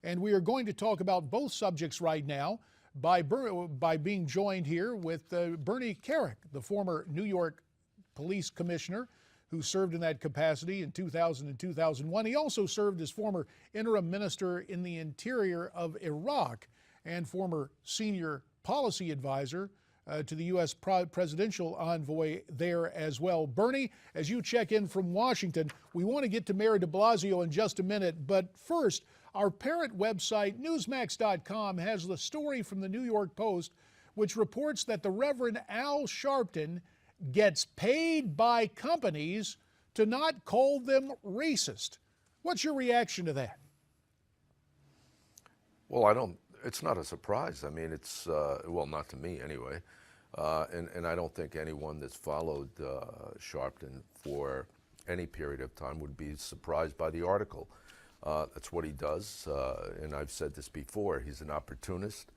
And we are going to talk about both subjects right now by being joined here with Bernie Kerik, the former New York Police Commissioner who served in that capacity in 2000 and 2001. He also served as former interim minister in the interior of Iraq and former senior policy advisor to the U.S. presidential envoy there as well. Bernie, as you check in from Washington, we want to get to Mayor de Blasio in just a minute, but first, our parent website, Newsmax.com, has the story from the New York Post, which reports that the Reverend Al Sharpton gets paid by companies to not call them racist. What's your reaction to that? Well, it's not a surprise. I mean, it's, well, not to me anyway. And I don't think anyone that's followed Sharpton for any period of time would be surprised by the article. That's what he does, and I've said this before, he's an opportunist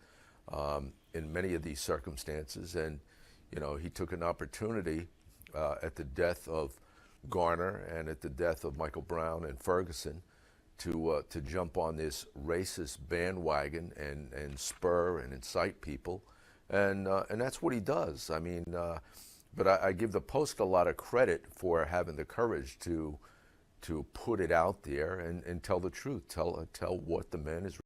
in many of these circumstances, and you know, he took an opportunity at the death of Garner and at the death of Michael Brown and Ferguson to jump on this racist bandwagon and spur and incite people, and that's what he does. I mean, but I give the Post a lot of credit for having the courage to put it out there and tell the truth, tell what the man is.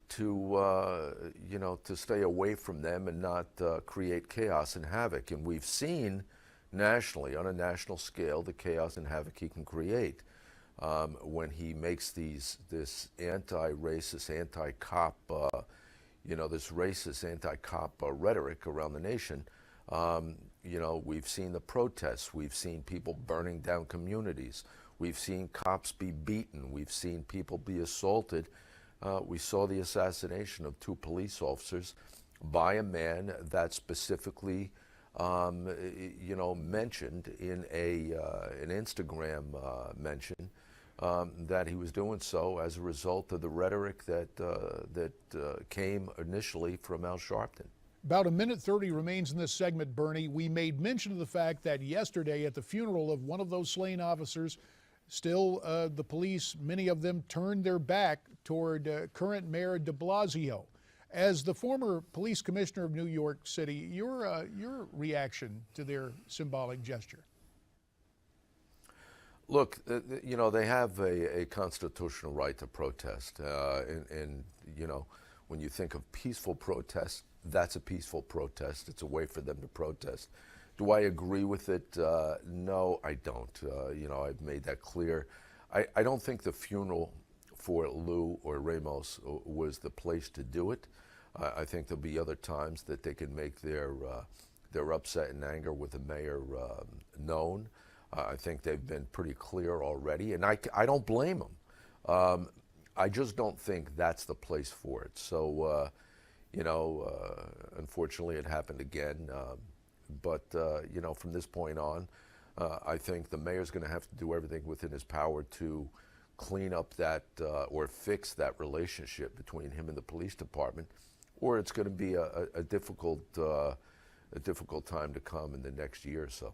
To you know, to stay away from them and not create chaos and havoc. And we've seen nationally, on a national scale, the chaos and havoc he can create when he makes this anti-racist, anti-cop, you know, this racist, anti-cop rhetoric around the nation. You know, we've seen the protests, we've seen people burning down communities, we've seen cops be beaten, we've seen people be assaulted. We saw the assassination of 2 police officers by a man that specifically, you know, mentioned in an Instagram mention that he was doing so as a result of the rhetoric that came initially from Al Sharpton. About 1:30 remains in this segment, Bernie. We made mention of the fact that yesterday at the funeral of one of those slain officers, still, the police, many of them turned their back toward current Mayor de Blasio. As the former police commissioner of New York City, your reaction to their symbolic gesture? Look, you know, they have a constitutional right to protest. And, you know, when you think of peaceful protest, that's a peaceful protest. It's a way for them to protest. Do I agree with it? No, I don't. You know, I've made that clear. I don't think the funeral for Lou or Ramos was the place to do it. I think there'll be other times that they can make their upset and anger with the mayor known. I think they've been pretty clear already, and I don't blame them. I just don't think that's the place for it. So, you know, unfortunately it happened again. But, you know, from this point on, I think the mayor's going to have to do everything within his power to clean up that or fix that relationship between him and the police department, or it's going to be a difficult time to come in the next year or so.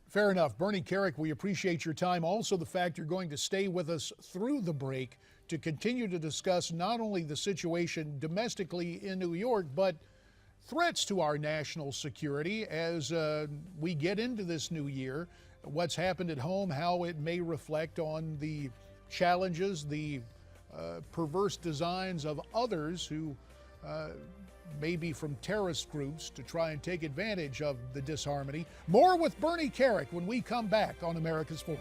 Fair enough. Bernie Kerik, we appreciate your time. Also, the fact you're going to stay with us through the break to continue to discuss not only the situation domestically in New York, but threats to our national security as we get into this new year, what's happened at home, how it may reflect on the challenges, the perverse designs of others who may be from terrorist groups to try and take advantage of the disharmony. More with Bernie Kerik when we come back on America's Forum.